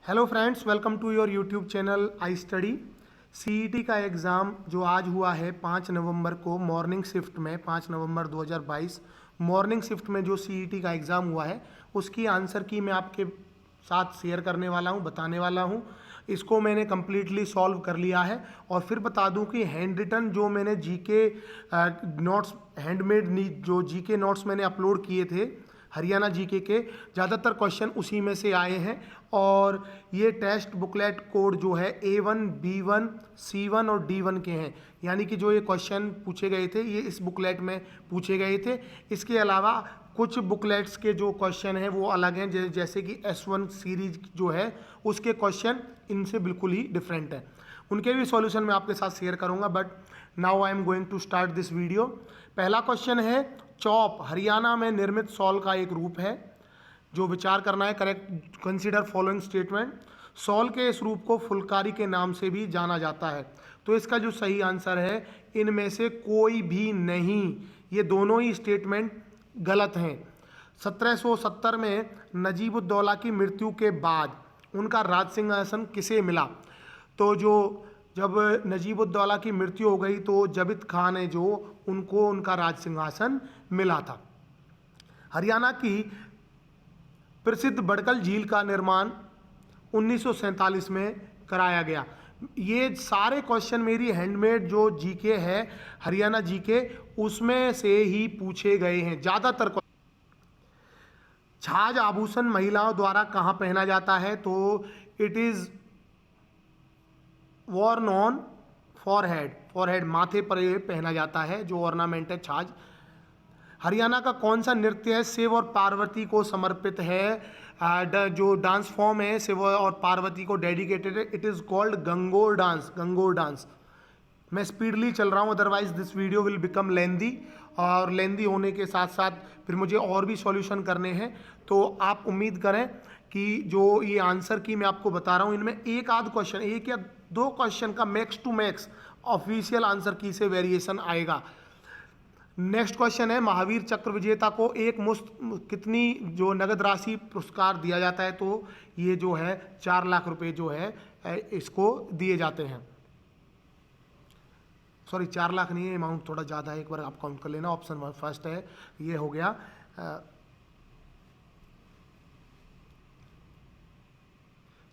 Hello friends, welcome to your YouTube channel I study. CET का exam जो आज हुआ है 5 नवंबर को मॉर्निंग शिफ्ट में, 5 नवंबर 2022 मॉर्निंग शिफ्ट में जो सीईटी का एग्ज़ाम हुआ है उसकी आंसर की मैं आपके साथ शेयर करने वाला हूं, बताने वाला हूं। इसको मैंने कम्प्लीटली सॉल्व कर लिया है और फिर बता दूं कि हैंड रिटन जो मैंने जीके नोट्स, हैंडमेड जो जीके नोट्स मैंने अपलोड किए थे हरियाणा जीके के, ज़्यादातर क्वेश्चन उसी में से आए हैं। और ये टेस्ट बुकलेट कोड जो है A1, B1, C1 और D1 के हैं, यानी कि जो ये क्वेश्चन पूछे गए थे ये इस बुकलेट में पूछे गए थे। इसके अलावा कुछ बुकलेट्स के जो क्वेश्चन हैं वो अलग हैं, जैसे कि S1 सीरीज जो है उसके क्वेश्चन इनसे बिल्कुल ही डिफरेंट है। उनके भी सॉल्यूशन मैं आपके साथ शेयर करूंगा, but now I am going to start this video. पहला क्वेश्चन है, चॉप हरियाणा में निर्मित शॉल का एक रूप है। जो विचार करना है, correct consider following statement. Shawl के इस रूप को फुलकारी के नाम से भी जाना जाता है। तो इसका जो सही आंसर है इनमें से कोई भी नहीं, ये दोनों ही स्टेटमेंट गलत हैं। 1770 में नजीबुद्दौला की मृत्यु के बाद उनका राज सिंहासन किसे मिला? तो जब नजीबुद्दौला की मृत्यु हो गई तो जबित खान है जो उनको उनका राज सिंहासन मिला था। हरियाणा की प्रसिद्ध बड़कल झील का निर्माण 1947 में कराया गया। ये सारे क्वेश्चन मेरी हैंडमेड जो जीके है हरियाणा जीके उसमें से ही पूछे गए हैं ज़्यादातर। छाछ आभूषण महिलाओं द्वारा कहाँ पहना जाता है? तो it is worn on forehead, माथे पर ये पहना जाता है जो ऑर्नामेंट है छाछ। हरियाणा का कौन सा नृत्य है शिव और पार्वती को समर्पित है? जो डांस फॉर्म है शिव और पार्वती को डेडिकेटेड है, it is called Gangaur dance. मैं स्पीडली चल रहा हूँ, otherwise this video will become lengthy, और लेंदी होने के साथ साथ फिर मुझे और भी सॉल्यूशन करने हैं। तो आप उम्मीद करें कि जो ये आंसर की मैं आपको बता रहा हूँ इनमें एक आध क्वेश्चन, एक या दो क्वेश्चन का max to max official answer key से वेरिएशन आएगा। नेक्स्ट क्वेश्चन है, महावीर चक्र विजेता को एक मुश्त कितनी जो नगद राशि पुरस्कार दिया जाता है? तो ये जो है 4 लाख रुपए जो है इसको दिए जाते हैं। सॉरी, 4 लाख नहीं है, अमाउंट थोड़ा ज़्यादा है, एक बार आप काउंट कर लेना। ऑप्शन फर्स्ट है, ये हो गया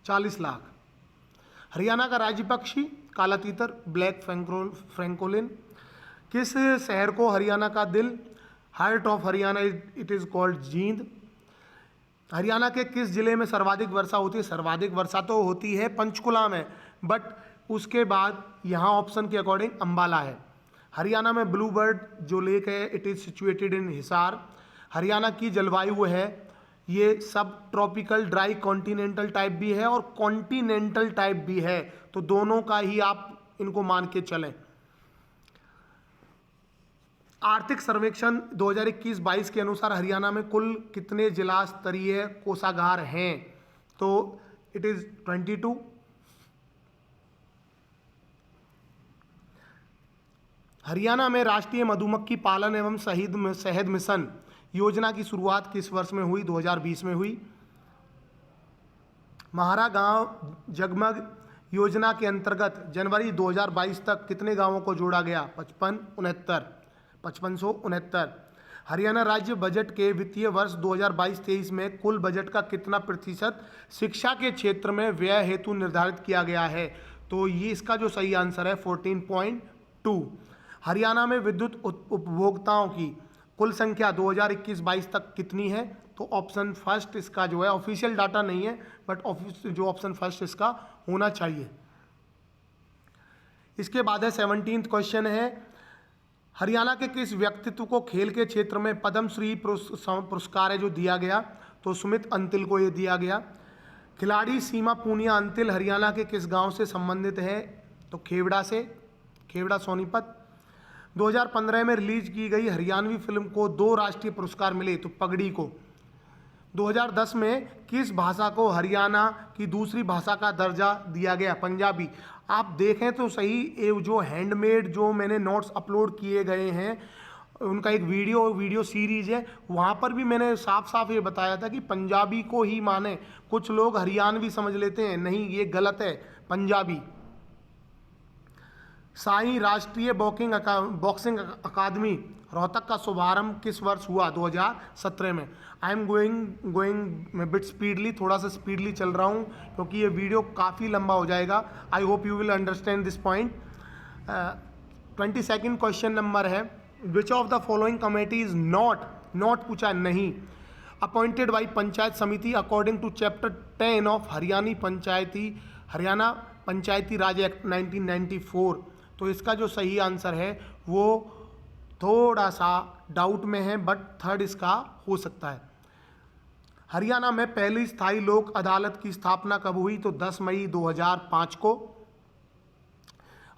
40 लाख। हरियाणा का राज्य पक्षी काला तीतर, ब्लैक फ्रैंकोलिन। किस शहर को हरियाणा का दिल, heart of Haryana, it is called Jind. Haryana के किस जिले में सर्वाधिक वर्षा होती है? सर्वाधिक वर्षा तो होती है पंचकुला में, बट उसके बाद यहाँ ऑप्शन के अकॉर्डिंग अंबाला है। हरियाणा में ब्लू बर्ड जो लेक है it is situated in Hisar. Haryana की जलवायु है ये सब ट्रॉपिकल ड्राई कॉन्टिनेंटल टाइप भी है और कॉन्टिनेंटल टाइप भी है, तो दोनों का ही आप इनको मान के चलें। आर्थिक सर्वेक्षण 2021-22 के अनुसार हरियाणा में कुल कितने जिला स्तरीय कोषागार हैं? तो इट इज़ 22। हरियाणा में राष्ट्रीय मधुमक्खी पालन एवं शहद मिशन योजना की शुरुआत किस वर्ष में हुई? 2020 में हुई। महारा गांव जगमग योजना के अंतर्गत जनवरी 2022 तक कितने गांवों को जोड़ा गया? 5569। हरियाणा राज्य बजट के वित्तीय वर्ष 2022-23 में कुल बजट का कितना प्रतिशत शिक्षा के क्षेत्र में व्यय हेतु निर्धारित किया गया है? तो ये इसका जो सही आंसर है 14.2। हरियाणा में विद्युत उपभोक्ताओं की कुल संख्या 2021-22 तक कितनी है? तो ऑप्शन फर्स्ट इसका जो है, ऑफिशियल डाटा नहीं है बट जो ऑप्शन फर्स्ट इसका होना चाहिए। इसके बाद है 17th क्वेश्चन है, हरियाणा के किस व्यक्तित्व को खेल के क्षेत्र में पद्मश्री पुरस्कार है जो दिया गया? तो सुमित अंतिल को ये दिया गया। खिलाड़ी सीमा पूनिया अंतिल हरियाणा के किस गांव से संबंधित है? तो खेवड़ा से, खेवड़ा सोनीपत। 2015 में रिलीज की गई हरियाणवी फिल्म को 2 राष्ट्रीय पुरस्कार मिले, तो पगड़ी को। 2010 में किस भाषा को हरियाणा की दूसरी भाषा का दर्जा दिया गया? पंजाबी। आप देखें तो सही, ये जो हैंडमेड जो मैंने नोट्स अपलोड किए गए हैं उनका एक वीडियो सीरीज है, वहाँ पर भी मैंने साफ साफ ये बताया था कि पंजाबी को ही माने। कुछ लोग हरियाणवी समझ लेते हैं, नहीं, ये गलत है, पंजाबी। साईं राष्ट्रीय बॉक्सिंग अकादमी रोहतक का शुभारंभ किस वर्ष हुआ? 2017 में। I am going bit speedly, थोड़ा सा स्पीडली चल रहा हूँ क्योंकि ये वीडियो काफ़ी लंबा हो जाएगा। I hope you will understand this point. 22nd question number है, which of the following committee is not पूछा है, नहीं, appointed by panchayat samiti according to chapter 10 of Haryana panchayati raj act 1994। तो इसका जो सही आंसर है वो थोड़ा सा डाउट में है, बट थर्ड इसका हो सकता है। हरियाणा में पहली स्थायी लोक अदालत की स्थापना कब हुई? तो 10 मई 2005 को।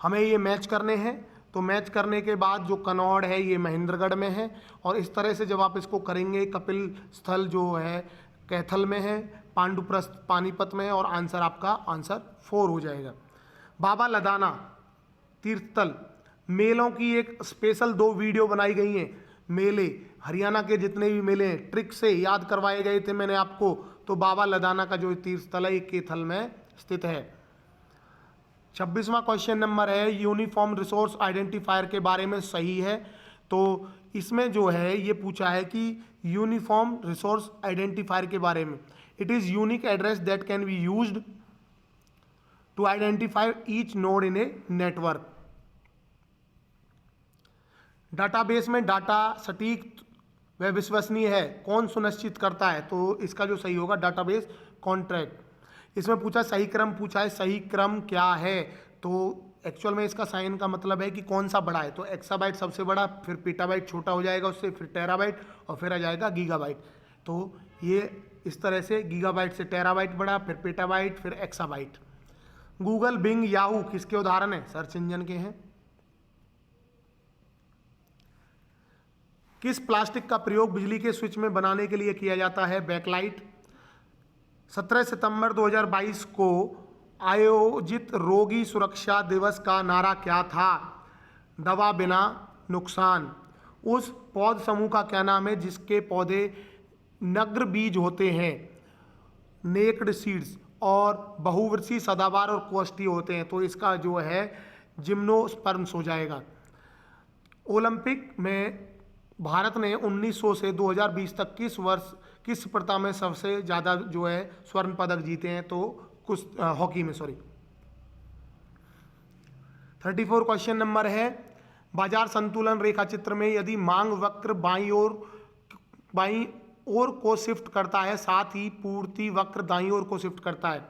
हमें ये मैच करने हैं, तो मैच करने के बाद जो कनौड़ है ये महेंद्रगढ़ में है, और इस तरह से जब आप इसको करेंगे, कपिल स्थल जो है कैथल में है, पांडुप्रस्थ पानीपत में है, और आंसर आपका आंसर 4 हो जाएगा। बाबा लदाना तीर्थस्थल मेलों की एक स्पेशल 2 वीडियो बनाई गई हैं। मेले, हरियाणा के जितने भी मेले हैं ट्रिक से याद करवाए गए थे मैंने आपको। तो बाबा लदाना का जो तीर्थस्थल है ये कैथल में स्थित है। 26वां क्वेश्चन नंबर है, यूनिफॉर्म रिसोर्स आइडेंटिफायर के बारे में सही है। तो इसमें जो है ये पूछा है कि यूनिफॉर्म रिसोर्स आइडेंटिफायर के बारे में, it is unique address that can be used to identify each node in a network. Database में डाटा सटीक व विश्वसनीय है, कौन सुनिश्चित करता है? तो इसका जो सही होगा डाटाबेस कॉन्ट्रैक्ट। इसमें पूछा सही क्रम पूछा है, सही क्रम क्या है? तो एक्चुअल में इसका साइन का मतलब है कि कौन सा बड़ा है। तो एक्साबाइट सबसे बड़ा, फिर पीटाबाइट छोटा हो जाएगा उससे, फिर टेराबाइट, और फिर आ जाएगा गीगाबाइट। तो ये इस तरह से गीगाबाइट से टेराबाइट बड़ा, फिर पेटाबाइट, फिर एक्साबाइट। गूगल, बिंग, याहू किसके उदाहरण है? सर्च इंजन के हैं। किस प्लास्टिक का प्रयोग बिजली के स्विच में बनाने के लिए किया जाता है? बैकलाइट। 17 सितंबर 2022 को आयोजित रोगी सुरक्षा दिवस का नारा क्या था? दवा बिना नुकसान। उस पौध समूह का क्या नाम है जिसके पौधे नग्र बीज होते हैं? Naked seeds. और बहुवर्षीय, सदाबहार और क्वस्टी होते हैं। तो इसका जो है जिम्नोस्पर्म्स हो जाएगा। ओलंपिक में भारत ने 1900 से 2020 तक किस स्पर्धा में सबसे ज़्यादा जो है स्वर्ण पदक जीते हैं? तो कुछ हॉकी में, सॉरी। 34 क्वेश्चन नंबर है, बाजार संतुलन रेखा चित्र में यदि मांग वक्र बाईं ओर को शिफ्ट करता है, साथ ही पूर्ति वक्र दाईं ओर को शिफ्ट करता है,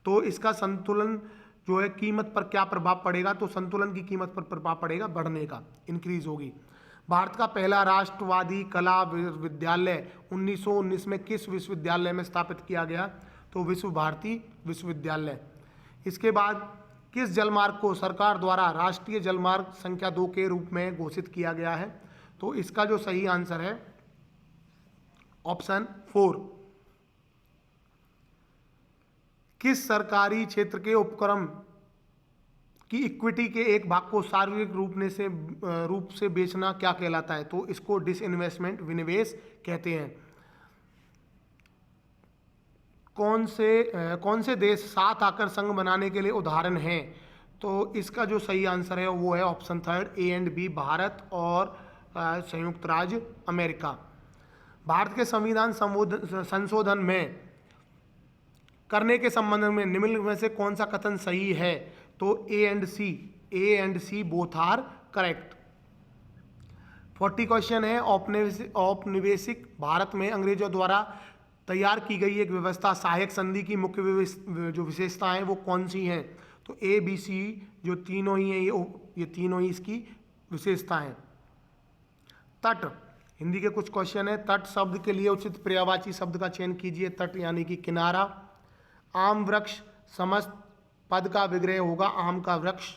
तो इसका संतुलन जो है कीमत पर क्या प्रभाव पड़ेगा? तो संतुलन की कीमत पर प्रभाव पड़ेगा बढ़ने का, इंक्रीज होगी। भारत का पहला राष्ट्रवादी कला विश्वविद्यालय 1919 में किस विश्वविद्यालय में स्थापित किया गया? तो विश्व भारती विश्वविद्यालय। इसके बाद किस जलमार्ग को सरकार द्वारा राष्ट्रीय जलमार्ग संख्या 2 के रूप में घोषित किया गया है? तो इसका जो सही आंसर है ऑप्शन 4। किस सरकारी क्षेत्र के उपक्रम की इक्विटी के एक भाग को सार्वजनिक रूप से बेचना क्या कहलाता है? तो इसको डिसइन्वेस्टमेंट, विनिवेश कहते हैं। कौन से देश 7 आकर संघ बनाने के लिए उदाहरण हैं? तो इसका जो सही आंसर है वो है option 3 A and B, Bharat और संयुक्त राज्य अमेरिका। भारत के संविधान संशोधन में करने के संबंध में निम्नलिखित में से कौन सा कथन सही है? तो A and C both are correct. 40 question है, औपनिवेशिक भारत में अंग्रेजों द्वारा तैयार की गई एक व्यवस्था सहायक संधि की मुख्य जो विशेषताएं वो कौन सी हैं? तो ए बी सी जो तीनों ही हैं, ये तीनों ही इसकी विशेषता हैं। तट, हिंदी के कुछ क्वेश्चन है। तट शब्द के लिए उचित पर्यायवाची शब्द का चयन कीजिए। तट यानी कि किनारा। आम वृक्ष, समस्त पद का विग्रह होगा आम का वृक्ष।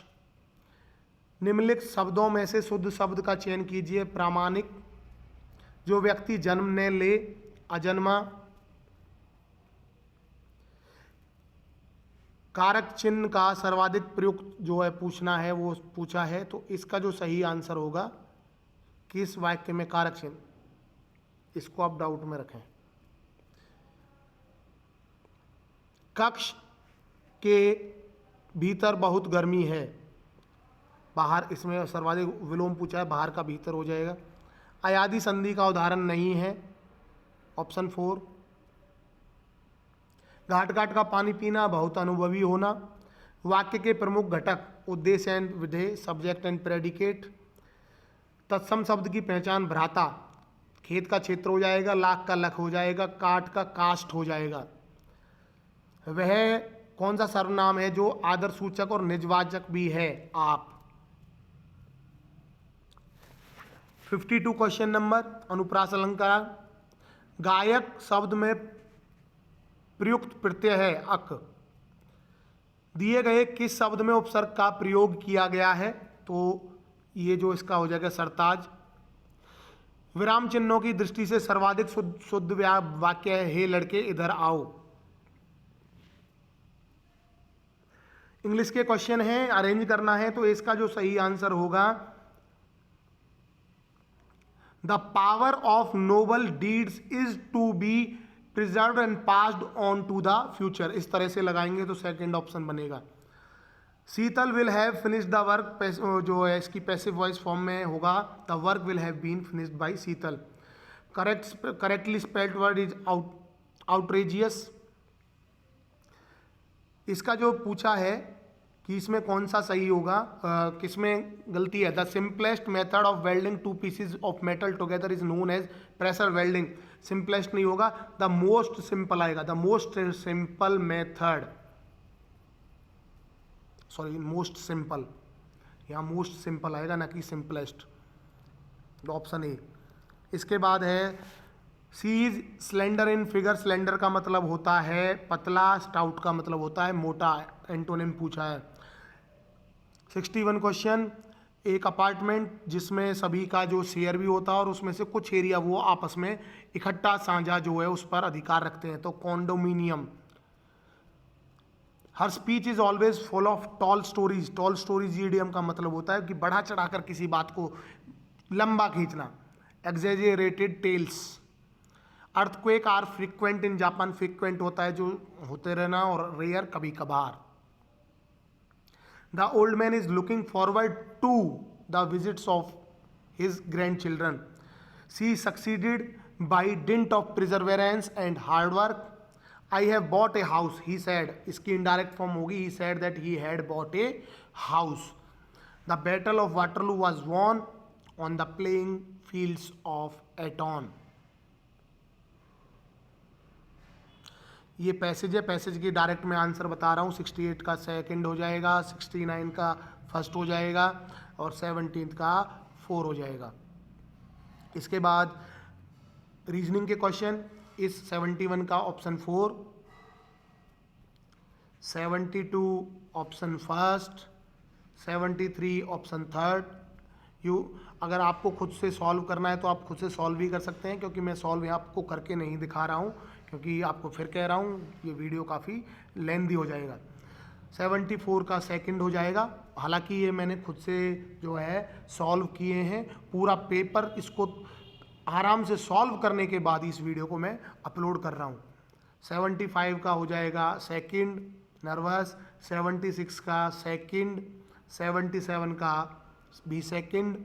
निम्नलिखित शब्दों में से शुद्ध शब्द का चयन कीजिए। प्रामाणिक, जो व्यक्ति जन्मने ले, अजन्मा। कारक चिन्ह का सर्वाधिक प्रयुक्त जो है पूछना है वो पूछा है, तो इसका जो सही आंसर होगा किस वाक्य में कारक चिन्ह, इसको आप डाउट में रखें। कक्ष के भीतर बहुत गर्मी है, बाहर, इसमें सर्वाधिक विलोम पूछा है, बाहर का भीतर हो जाएगा। अयादि संधि का उदाहरण नहीं है, ऑप्शन 4। घाट घाट का पानी पीना, बहुत अनुभवी होना। वाक्य के प्रमुख घटक उद्देश्य एंड विधेय, सब्जेक्ट एंड प्रेडिकेट। तत्सम शब्द की पहचान भ्राता, खेत का क्षेत्र हो जाएगा, लाख का लख हो जाएगा, काट का कास्ट हो जाएगा। वह कौन सा सर्वनाम है जो आदर सूचक और निजवाचक भी है, आप। 52 क्वेश्चन नंबर, अनुप्रास अलंकार। गायक शब्द में प्रयुक्त प्रत्यय है अक। दिए गए किस शब्द में उपसर्ग का प्रयोग किया गया है, तो ये जो इसका हो जाएगा सरताज। विराम चिन्हों की दृष्टि से सर्वाधिक शुद्ध वाक्य है, हे लड़के इधर आओ। इंग्लिश के क्वेश्चन हैं, अरेंज करना है, तो इसका जो सही आंसर होगा, the power of noble deeds is to be preserve and passed on to the future. इस तरह से लगाएंगे तो सेकंड ऑप्शन बनेगा। Sheetal will have finished the work, जो है इसकी पैसिव वॉइस फॉर्म में होगा, the work will have been finished by Sheetal. Correctly spelled word is outrageous. इसका जो पूछा है कि इसमें कौन सा सही होगा, किसमें गलती है। The simplest method of welding two pieces of metal together is known as pressure welding. Simplest नहीं होगा, द मोस्ट सिंपल आएगा, the most simple method, sorry most simple, यहाँ मोस्ट सिंपल आएगा ना कि सिंपलेस्ट, ऑप्शन ए। इसके बाद है C is slender in figure. Slender का मतलब होता है पतला, स्टाउट का मतलब होता है मोटा, एंटोनिम पूछा है। 61 क्वेश्चन, एक अपार्टमेंट जिसमें सभी का जो शेयर भी होता है और उसमें से कुछ एरिया वो आपस में इकट्ठा साझा जो है उस पर अधिकार रखते हैं, तो condominium. Her speech is always full of tall stories. Tall stories idiom का मतलब होता है कि बढ़ा चढ़ाकर किसी बात को लंबा खींचना, exaggerated tales. Earthquake are frequent in Japan. Frequent होता है जो होते रहना, और रेयर कभी कभार। The old man is looking forward to the visits of his grandchildren. She succeeded by dint of perseverance and hard work. I have bought a house, he said, इसकी indirect form होगी he said that he had bought a house. The battle of Waterloo was won on the playing fields of Eton. ये passage है, passage की direct मैं answer बता रहा हूँ। 68 का सेकंड हो जाएगा, 69 का फर्स्ट हो जाएगा, और 17 का 4 हो जाएगा। इसके बाद रीजनिंग के क्वेश्चन, इस 71 का option 4, 72 option first, 73 option third. अगर आपको खुद से सॉल्व करना है तो आप खुद से सॉल्व भी कर सकते हैं, क्योंकि मैं सॉल्व यहाँ आपको करके नहीं दिखा रहा हूँ, क्योंकि आपको फिर कह रहा हूँ ये वीडियो काफ़ी लेंदी हो जाएगा। 74 का सेकंड हो जाएगा। हालांकि ये मैंने खुद से जो है सॉल्व किए हैं, पूरा पेपर इसको आराम से सॉल्व करने के बाद इस वीडियो को मैं अपलोड कर रहा हूँ। 75 का हो जाएगा सेकंड, नर्वस। 76 का सेकंड, 77 का भी सेकंड।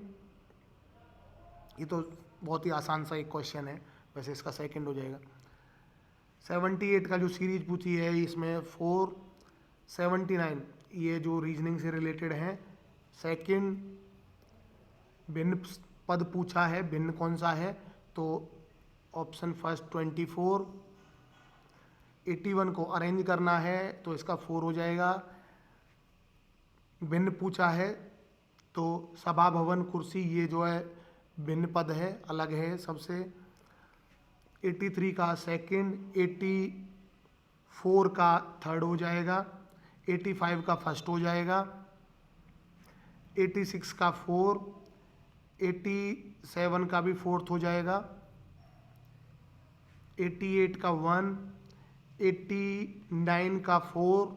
ये तो बहुत ही आसान सा एक क्वेश्चन है, वैसे इसका सेकंड हो जाएगा। 78 का जो सीरीज पूछी है इसमें 4, 79 ये जो रीजनिंग से रिलेटेड है सेकंड। भिन्न पद पूछा है, भिन्न कौन सा है, तो ऑप्शन फर्स्ट 24। 81 को अरेंज करना है तो इसका 4 हो जाएगा। भिन्न पूछा है तो सभा भवन कुर्सी, ये जो है भिन्न पद है, अलग है सबसे। 83 का सेकंड, 84 का थर्ड हो जाएगा, 85 का फर्स्ट हो जाएगा, 86 का 4, 87 का भी फोर्थ हो जाएगा, 88 का 1, 89 का 4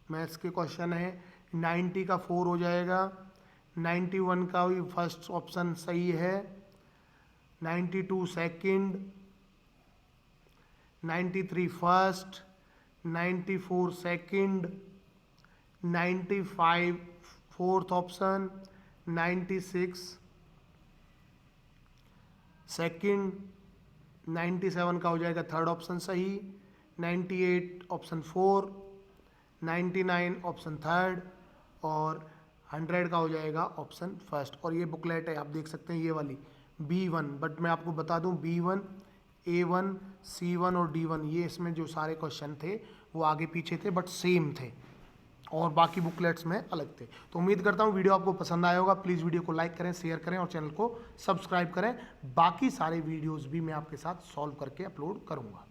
मैथ्स के क्वेश्चन है, 90 का 4 हो जाएगा, 91 का भी फर्स्ट ऑप्शन सही है, 92 second, 93 first, 94 second, 95 fourth option, 96 second, 97 का हो जाएगा थर्ड ऑप्शन सही, 98 ऑप्शन 4, 99 ऑप्शन थर्ड और 100 का हो जाएगा ऑप्शन फर्स्ट। और ये बुकलेट है, आप देख सकते हैं ये वाली B1, बट मैं आपको बता दूं B1, A1, C1 और D1 ये इसमें जो सारे क्वेश्चन थे वो आगे पीछे थे बट सेम थे और बाकी बुकलेट्स में अलग थे। तो उम्मीद करता हूँ वीडियो आपको पसंद आया होगा। प्लीज़ वीडियो को लाइक करें, शेयर करें और चैनल को सब्सक्राइब करें। बाकी सारे वीडियोस भी मैं आपके साथ सॉल्व करके अपलोड करूँगा।